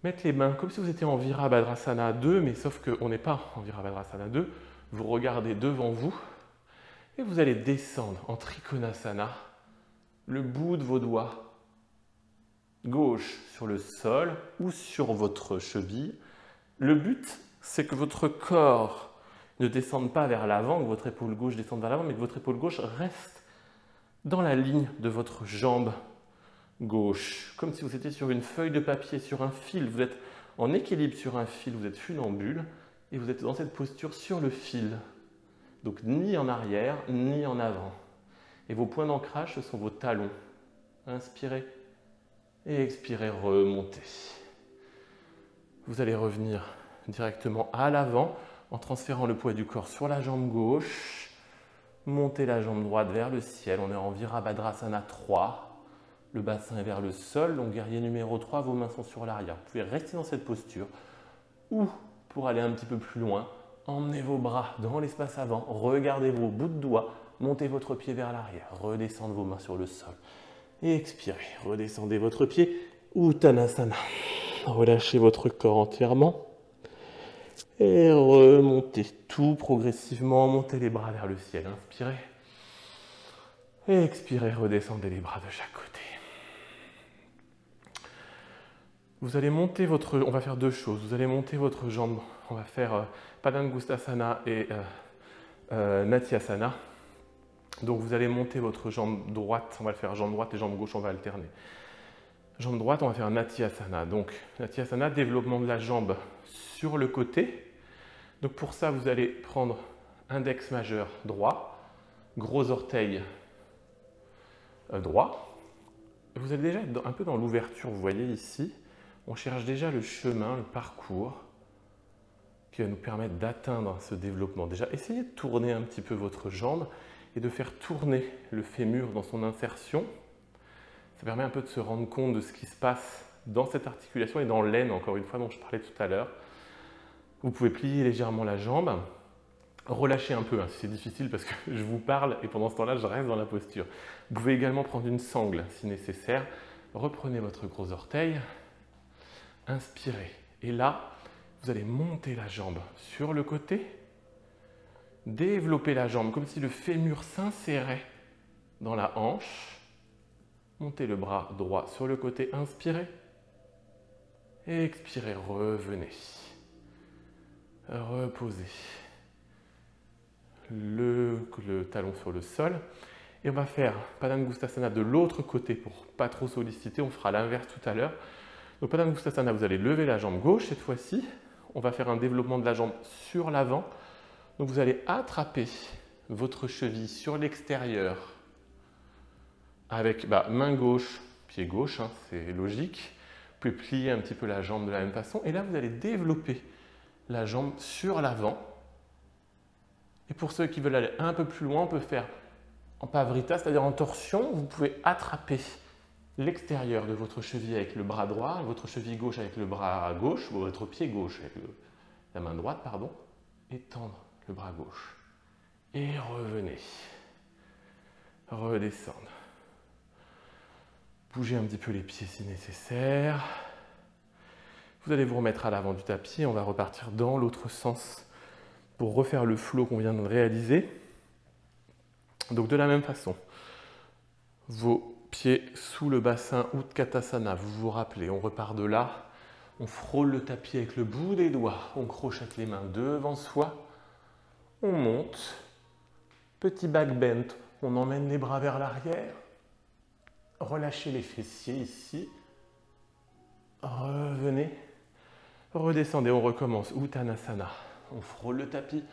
Mettre les mains comme si vous étiez en Virabhadrasana 2, mais sauf qu'on n'est pas en Virabhadrasana 2. Vous regardez devant vous et vous allez descendre en Trikonasana. Le bout de vos doigts gauche sur le sol ou sur votre cheville. Le but, c'est que votre corps ne descende pas vers l'avant, que votre épaule gauche descende vers l'avant, mais que votre épaule gauche reste dans la ligne de votre jambe gauche. Comme si vous étiez sur une feuille de papier, sur un fil. Vous êtes en équilibre sur un fil, vous êtes funambule et vous êtes dans cette posture sur le fil. Donc ni en arrière, ni en avant. Et vos points d'ancrage, ce sont vos talons. Inspirez et expirez, remontez. Vous allez revenir directement à l'avant en transférant le poids du corps sur la jambe gauche. Montez la jambe droite vers le ciel. On est en Virabhadrasana 3. Le bassin est vers le sol. Donc guerrier numéro 3, vos mains sont sur l'arrière. Vous pouvez rester dans cette posture. Ou, pour aller un petit peu plus loin, emmenez vos bras dans l'espace avant. Regardez vos bouts de doigts. Montez votre pied vers l'arrière, redescendez vos mains sur le sol et expirez. Redescendez votre pied, Uttanasana. Relâchez votre corps entièrement et remontez tout progressivement. Montez les bras vers le ciel, inspirez et expirez. Redescendez les bras de chaque côté. Vous allez monter votre... On va faire deux choses. Vous allez monter votre jambe. On va faire Padangusthasana et Natyasana. Donc vous allez monter votre jambe droite, on va le faire jambe droite et jambe gauche, on va alterner. Jambe droite, on va faire Natyasana. Donc Natyasana, développement de la jambe sur le côté. Donc pour ça, vous allez prendre index majeur droit, gros orteil droit. Vous allez déjà être un peu dans l'ouverture, vous voyez ici. On cherche déjà le chemin, le parcours qui va nous permettre d'atteindre ce développement. Déjà, essayez de tourner un petit peu votre jambe et de faire tourner le fémur dans son insertion. Ça permet un peu de se rendre compte de ce qui se passe dans cette articulation et dans l'aine, encore une fois, dont je parlais tout à l'heure. Vous pouvez plier légèrement la jambe, relâcher un peu, hein, si c'est difficile parce que je vous parle et pendant ce temps-là, je reste dans la posture. Vous pouvez également prendre une sangle si nécessaire. Reprenez votre gros orteil, inspirez. Et là, vous allez monter la jambe sur le côté, développer la jambe comme si le fémur s'insérait dans la hanche. Montez le bras droit sur le côté, inspirez. Expirez, revenez. Reposez le talon sur le sol. Et on va faire Padangusthasana de l'autre côté pour pas trop solliciter. On fera l'inverse tout à l'heure. Donc Padangusthasana, vous allez lever la jambe gauche cette fois-ci. On va faire un développement de la jambe sur l'avant. Donc vous allez attraper votre cheville sur l'extérieur avec main gauche, pied gauche, hein, c'est logique. Vous pouvez plier un petit peu la jambe de la même façon. Et là, vous allez développer la jambe sur l'avant. Et pour ceux qui veulent aller un peu plus loin, on peut faire en pavrita, c'est-à-dire en torsion. Vous pouvez attraper l'extérieur de votre cheville avec le bras droit, votre cheville gauche avec le bras gauche, ou votre pied gauche avec la main droite, pardon, et tendre le bras gauche. Et revenez. Redescendre. Bougez un petit peu les pieds si nécessaire. Vous allez vous remettre à l'avant du tapis et on va repartir dans l'autre sens pour refaire le flow qu'on vient de réaliser. Donc de la même façon, vos pieds sous le bassin Utkatasana, vous vous rappelez, on repart de là, on frôle le tapis avec le bout des doigts, on crochette les mains devant soi, on monte, petit back bend, on emmène les bras vers l'arrière, relâchez les fessiers ici, revenez, redescendez, on recommence, Uttanasana, on frôle le tapis,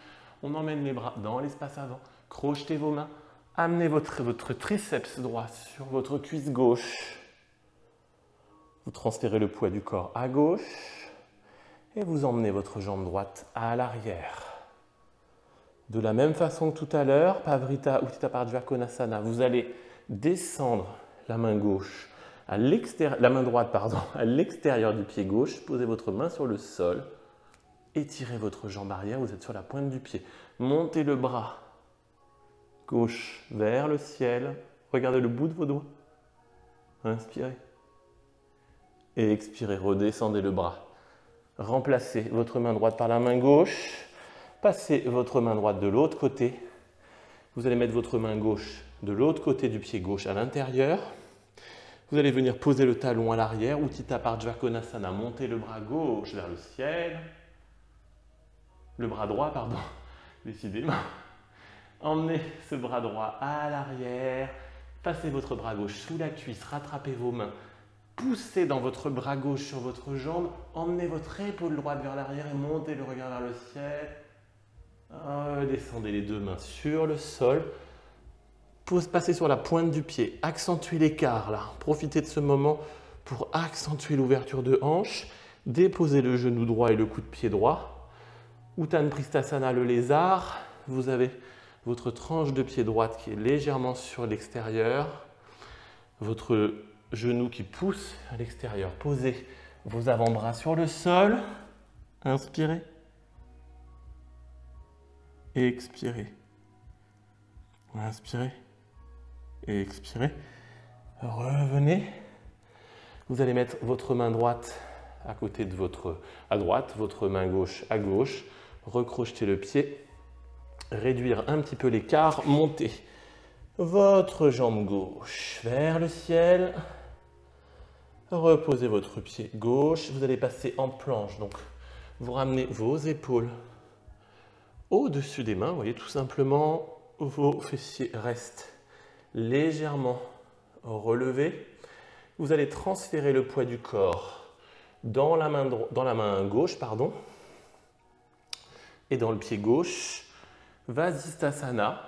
on emmène les bras dans l'espace avant, crochetez vos mains, amenez votre triceps droit sur votre cuisse gauche, vous transférez le poids du corps à gauche et vous emmenez votre jambe droite à l'arrière. De la même façon que tout à l'heure, Pavrita Utthita Parjvakonasana, vous allez descendre la main gauche, la main droite à l'extérieur du pied gauche, posez votre main sur le sol, étirez votre jambe arrière, vous êtes sur la pointe du pied, montez le bras gauche vers le ciel, regardez le bout de vos doigts, inspirez et expirez, redescendez le bras, remplacez votre main droite par la main gauche, passez votre main droite de l'autre côté, vous allez mettre votre main gauche de l'autre côté du pied gauche à l'intérieur. Vous allez venir poser le talon à l'arrière, Utthita Parjvakonasana, montez le bras gauche vers le ciel, le bras droit, pardon, décidément. Emmenez ce bras droit à l'arrière, passez votre bras gauche sous la cuisse, rattrapez vos mains, poussez dans votre bras gauche sur votre jambe, emmenez votre épaule droite vers l'arrière et montez le regard vers le ciel. Descendez les deux mains sur le sol. Passez sur la pointe du pied, accentuez l'écart là. Profitez de ce moment pour accentuer l'ouverture de hanche. Déposez le genou droit et le coup de pied droit. Uttanapristhasana, le lézard. Vous avez votre tranche de pied droite qui est légèrement sur l'extérieur. Votre genou qui pousse à l'extérieur. Posez vos avant-bras sur le sol. Inspirez. Et expirez. Inspirez. Et expirez. Revenez. Vous allez mettre votre main droite à côté de à droite, votre main gauche à gauche. Recrochetez le pied. Réduire un petit peu l'écart. Montez votre jambe gauche vers le ciel. Reposez votre pied gauche. Vous allez passer en planche. Donc, vous ramenez vos épaules au-dessus des mains. Vous voyez, tout simplement, vos fessiers restent légèrement relevés. Vous allez transférer le poids du corps dans la main gauche, et dans le pied gauche. Vasisthasana.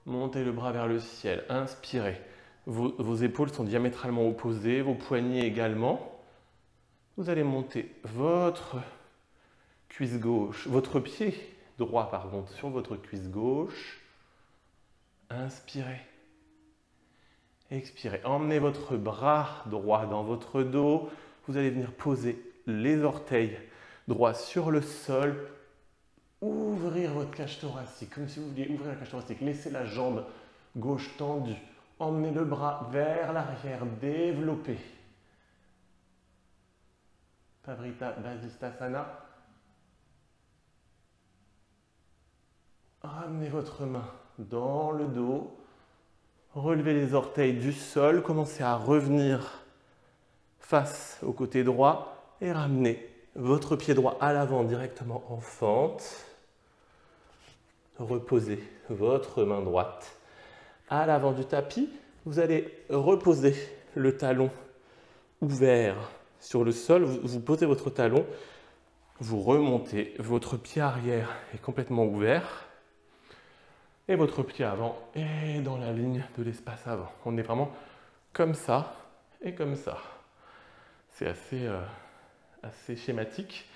Montez le bras vers le ciel. Inspirez. Vos épaules sont diamétralement opposées, vos poignets également. Vous allez monter votre cuisse gauche, votre pied droit, sur votre cuisse gauche. Inspirez. Expirez. Emmenez votre bras droit dans votre dos. Vous allez venir poser les orteils droits sur le sol. Ouvrir votre cage thoracique, comme si vous vouliez ouvrir la cage thoracique. Laissez la jambe gauche tendue. Emmenez le bras vers l'arrière. Développez. Pavrita Vasisthasana. Ramenez votre main dans le dos. Relevez les orteils du sol. Commencez à revenir face au côté droit et ramenez votre pied droit à l'avant directement en fente. Reposez votre main droite à l'avant du tapis. Vous allez reposer le talon ouvert sur le sol. Vous posez votre talon, vous remontez, votre pied arrière est complètement ouvert et votre pied avant est dans la ligne de l'espace avant. On est vraiment comme ça et comme ça. C'est assez schématique.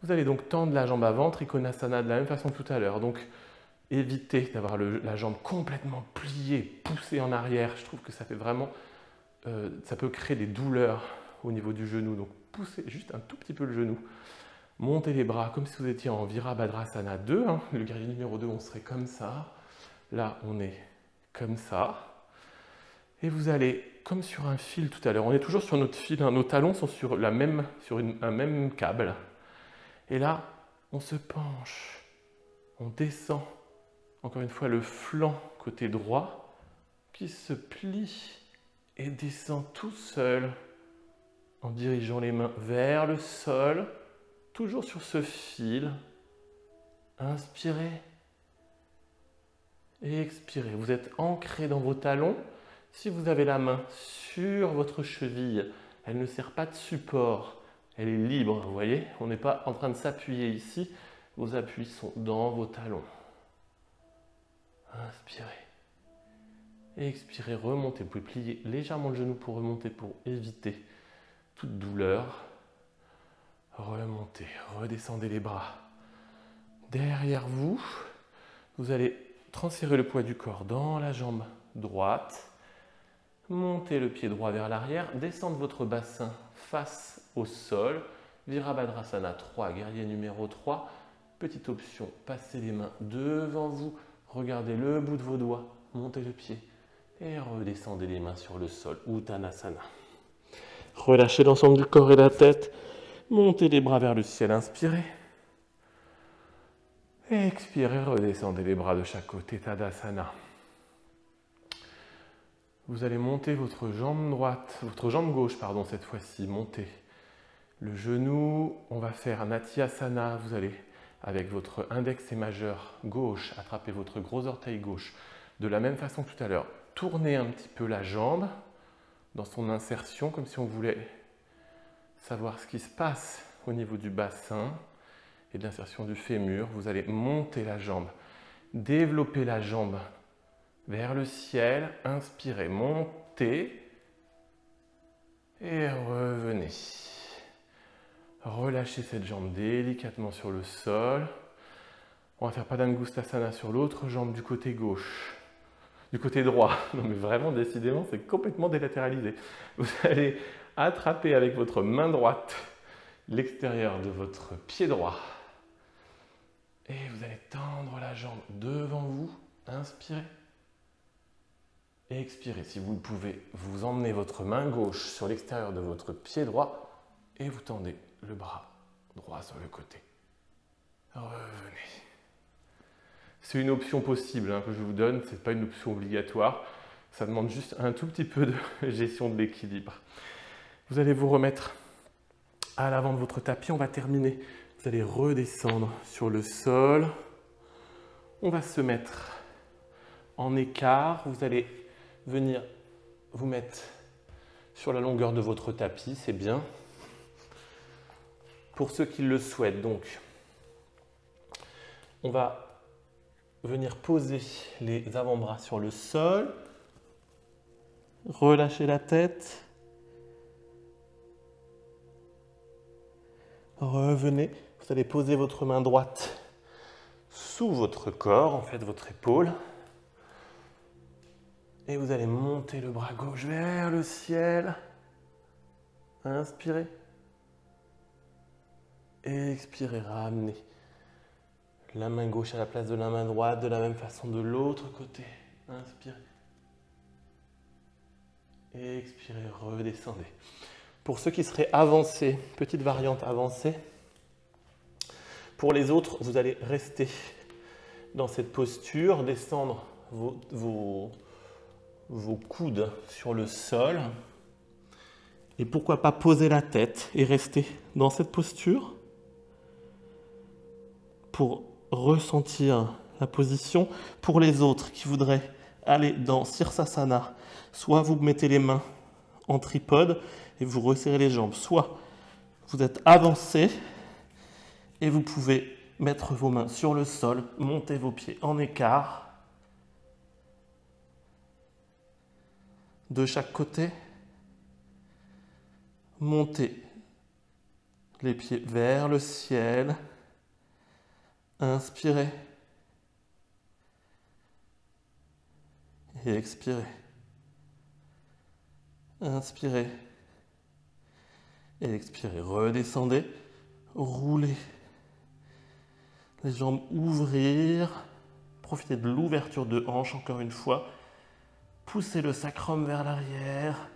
Vous allez donc tendre la jambe avant, Trikonasana de la même façon que tout à l'heure. Donc évitez d'avoir la jambe complètement pliée, poussée en arrière. Je trouve que ça fait vraiment, ça peut créer des douleurs au niveau du genou. Donc poussez juste un tout petit peu le genou. Montez les bras comme si vous étiez en Virabhadrasana 2. Hein. Le guerrier numéro 2, on serait comme ça. Là, on est comme ça. Et vous allez, comme sur un fil tout à l'heure, on est toujours sur notre fil, hein. Nos talons sont sur un même câble. Et là, on se penche, on descend. Encore une fois, le flanc côté droit qui se plie et descend tout seul en dirigeant les mains vers le sol, toujours sur ce fil. Inspirez et expirez. Vous êtes ancré dans vos talons. Si vous avez la main sur votre cheville, elle ne sert pas de support, elle est libre, vous voyez. On n'est pas en train de s'appuyer ici, vos appuis sont dans vos talons. Inspirez. Et expirez, remontez. Vous pouvez plier légèrement le genou pour remonter, pour éviter toute douleur. Remontez, redescendez les bras. Derrière vous, vous allez transférer le poids du corps dans la jambe droite. Montez le pied droit vers l'arrière, descendre votre bassin face au sol. Virabhadrasana 3, guerrier numéro 3. Petite option, passez les mains devant vous. Regardez le bout de vos doigts, montez le pied et redescendez les mains sur le sol, Uttanasana. Relâchez l'ensemble du corps et la tête, montez les bras vers le ciel, inspirez. Et expirez, redescendez les bras de chaque côté, Tadasana. Vous allez monter votre jambe gauche, cette fois-ci, montez le genou. On va faire un Natyasana, vous allez avec votre index et majeur gauche, attrapez votre gros orteil gauche. De la même façon que tout à l'heure, tournez un petit peu la jambe dans son insertion, comme si on voulait savoir ce qui se passe au niveau du bassin et de l'insertion du fémur. Vous allez monter la jambe, développer la jambe vers le ciel. Inspirez, montez et revenez. Relâchez cette jambe délicatement sur le sol. On va faire Padangusthasana sur l'autre jambe du côté gauche. Du côté droit. Non mais vraiment, décidément, c'est complètement délatéralisé. Vous allez attraper avec votre main droite l'extérieur de votre pied droit. Et vous allez tendre la jambe devant vous. Inspirez. Et expirez. Si vous le pouvez, vous emmenez votre main gauche sur l'extérieur de votre pied droit et vous tendez le bras droit sur le côté. Revenez. C'est une option possible que je vous donne, ce n'est pas une option obligatoire. Ça demande juste un tout petit peu de gestion de l'équilibre. Vous allez vous remettre à l'avant de votre tapis. On va terminer. Vous allez redescendre sur le sol. On va se mettre en écart. Vous allez venir vous mettre sur la longueur de votre tapis, c'est bien. Pour ceux qui le souhaitent, donc, on va venir poser les avant-bras sur le sol. Relâchez la tête. Revenez. Vous allez poser votre main droite sous votre corps, en fait, votre épaule. Et vous allez monter le bras gauche vers le ciel. Inspirez. Et expirez, ramenez la main gauche à la place de la main droite, de la même façon de l'autre côté. Inspirez. Et expirez, redescendez. Pour ceux qui seraient avancés, petite variante avancée. Pour les autres, vous allez rester dans cette posture, descendre vos coudes sur le sol Et pourquoi pas poser la tête et rester dans cette posture pour ressentir la position. Pour les autres qui voudraient aller dans Sirsasana, soit vous mettez les mains en tripode et vous resserrez les jambes, soit vous êtes avancé et vous pouvez mettre vos mains sur le sol, monter vos pieds en écart de chaque côté, montez les pieds vers le ciel, inspirez et expirez, inspirez et expirez, redescendez, roulez les jambes, ouvrir, profitez de l'ouverture de hanche encore une fois, poussez le sacrum vers l'arrière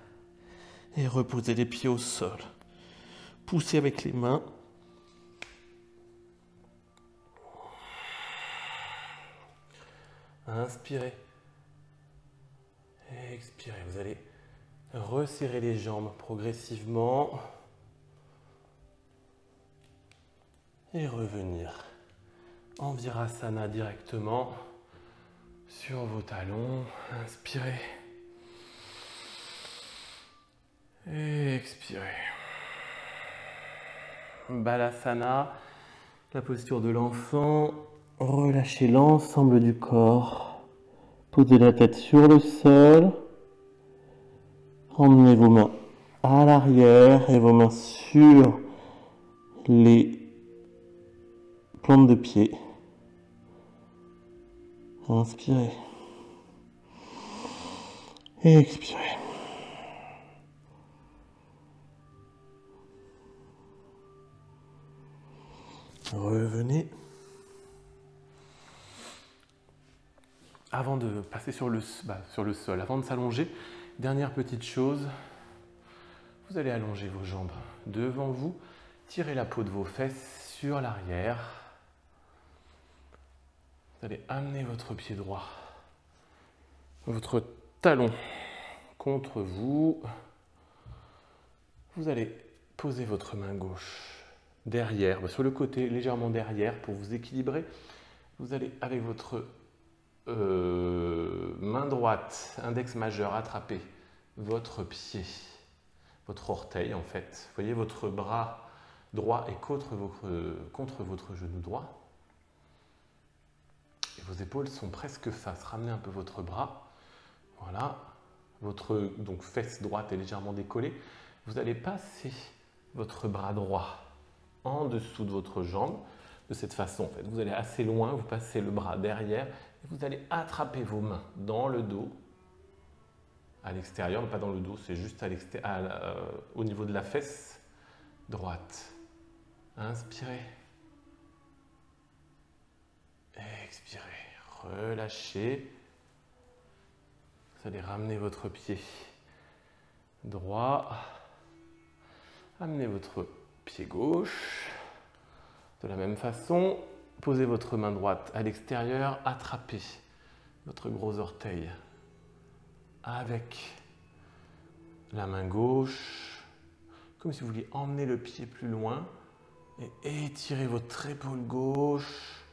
et reposez les pieds au sol. Poussez avec les mains. Inspirez. Et expirez. Vous allez resserrer les jambes progressivement. Et revenir en Virasana directement sur vos talons. Inspirez. Et expirez. Balasana, la posture de l'enfant. Relâchez l'ensemble du corps. Posez la tête sur le sol. Emmenez vos mains à l'arrière et vos mains sur les plantes de pied. Inspirez. Et expirez. Revenez. Avant de passer sur le sol, avant de s'allonger, dernière petite chose, vous allez allonger vos jambes devant vous, tirez la peau de vos fesses sur l'arrière. Vous allez amener votre pied droit, votre talon contre vous. Vous allez poser votre main gauche derrière, sur le côté, légèrement derrière, pour vous équilibrer. Vous allez, avec votre main droite, index majeur, attraper votre pied, votre orteil en fait. Vous voyez, votre bras droit est contre votre genou droit. Et vos épaules sont presque face. Ramenez un peu votre bras. Voilà. Votre fesse droite est légèrement décollée. Vous allez passer votre bras droit en dessous de votre jambe. De cette façon, en fait, vous allez assez loin, vous passez le bras derrière et vous allez attraper vos mains dans le dos, à l'extérieur, mais pas dans le dos, c'est juste au niveau de la fesse droite. Inspirez. Expirez. Relâchez. Vous allez ramener votre pied droit. Amenez votre pied gauche. De la même façon, posez votre main droite à l'extérieur, attrapez votre gros orteil avec la main gauche, comme si vous vouliez emmener le pied plus loin et étirez votre épaule gauche.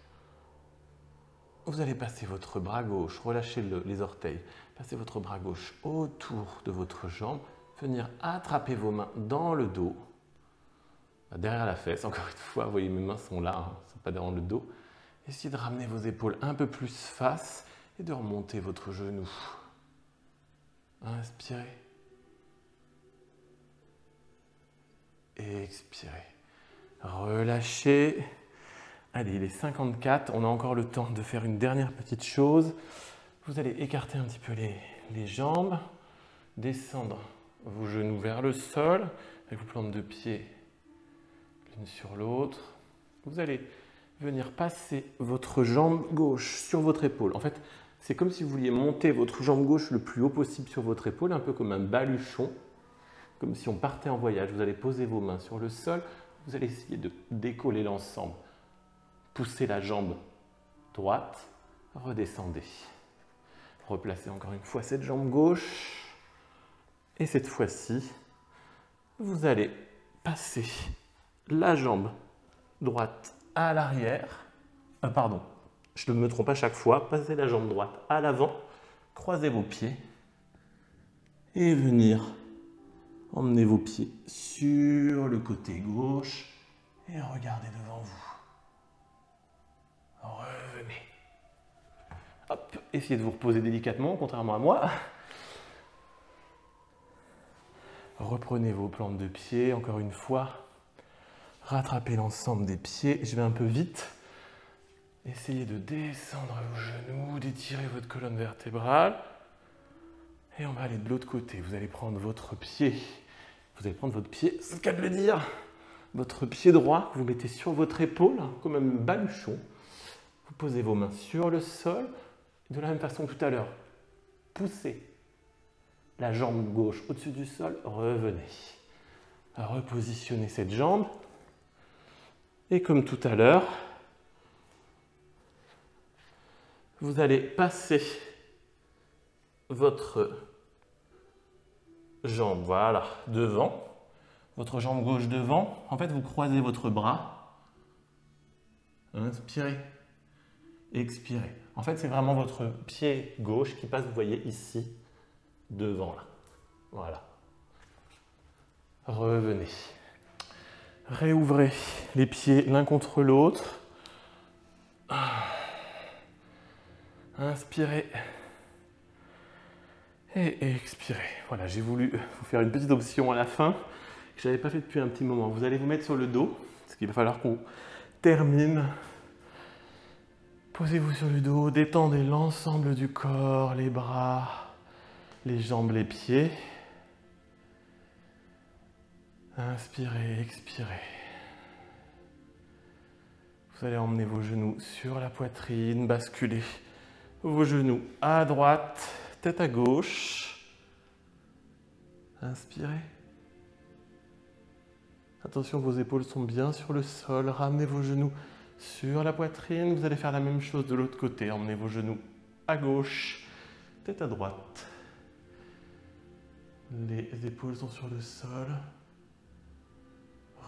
Vous allez passer votre bras gauche, relâchez les orteils, passez votre bras gauche autour de votre jambe, venir attraper vos mains dans le dos. Derrière la fesse, encore une fois, vous voyez mes mains sont là, ne sont pas dans le dos. Essayez de ramener vos épaules un peu plus face et de remonter votre genou. Inspirez. Et expirez. Relâchez. Allez, il est 54, on a encore le temps de faire une dernière petite chose. Vous allez écarter un petit peu les jambes, descendre vos genoux vers le sol, avec vos plantes de pied l'une sur l'autre. Vous allez venir passer votre jambe gauche sur votre épaule. En fait, c'est comme si vous vouliez monter votre jambe gauche le plus haut possible sur votre épaule, un peu comme un baluchon, comme si on partait en voyage. Vous allez poser vos mains sur le sol, vous allez essayer de décoller l'ensemble. Poussez la jambe droite, redescendez. Replacez encore une fois cette jambe gauche. Et cette fois-ci, Vous allez passer la jambe droite à l'arrière. Pardon, je ne me trompe à chaque fois. Passez la jambe droite à l'avant, croisez vos pieds et venir emmener vos pieds sur le côté gauche et regardez devant vous. Revenez. Hop, essayez de vous reposer délicatement, contrairement à moi. Reprenez vos plantes de pied, encore une fois. Rattrapez l'ensemble des pieds. Je vais un peu vite. Essayez de descendre vos genoux, d'étirer votre colonne vertébrale. Et on va aller de l'autre côté. Vous allez prendre votre pied. Vous allez prendre votre pied, c'est le cas de le dire. Votre pied droit que vous mettez sur votre épaule, comme un baluchon. Vous posez vos mains sur le sol. De la même façon que tout à l'heure. Poussez la jambe gauche au-dessus du sol. Revenez. Repositionnez cette jambe. Et comme tout à l'heure, vous allez passer votre jambe, voilà, devant. Votre jambe gauche devant. En fait, vous croisez votre bras. Inspirez. Expirez. En fait, c'est vraiment votre pied gauche qui passe, vous voyez, ici, devant, là. Voilà. Revenez. Réouvrez les pieds l'un contre l'autre. Inspirez. Et expirez. Voilà, j'ai voulu vous faire une petite option à la fin que je n'avais pas fait depuis un petit moment. Vous allez vous mettre sur le dos, parce qu'il va falloir qu'on termine. Posez-vous sur le dos, détendez l'ensemble du corps, les bras, les jambes, les pieds. Inspirez, expirez. Vous allez emmener vos genoux sur la poitrine, basculer vos genoux à droite, tête à gauche. Inspirez. Attention, vos épaules sont bien sur le sol. Ramenez vos genoux sur la poitrine. Vous allez faire la même chose de l'autre côté. Emmenez vos genoux à gauche, tête à droite. Les épaules sont sur le sol.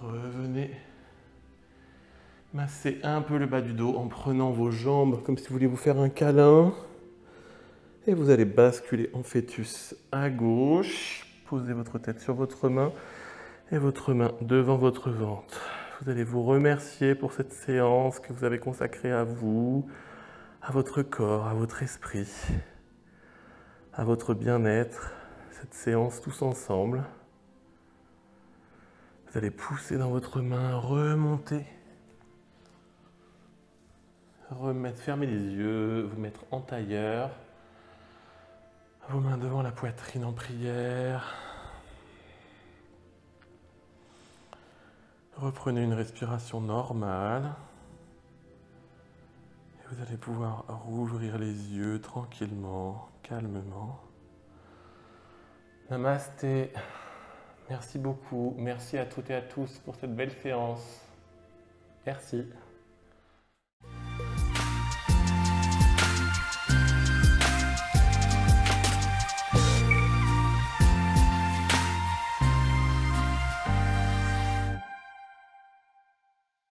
Revenez. Massez un peu le bas du dos en prenant vos jambes comme si vous vouliez vous faire un câlin. Et vous allez basculer en fœtus à gauche. Posez votre tête sur votre main et votre main devant votre ventre. Vous allez vous remercier pour cette séance que vous avez consacrée à vous, à votre corps, à votre esprit, à votre bien-être. Cette séance tous ensemble. Vous allez pousser dans votre main, remonter. Remettre, fermer les yeux, vous mettre en tailleur. Vos mains devant la poitrine en prière. Reprenez une respiration normale. Et vous allez pouvoir rouvrir les yeux tranquillement, calmement. Namasté. Merci beaucoup. Merci à toutes et à tous pour cette belle séance. Merci.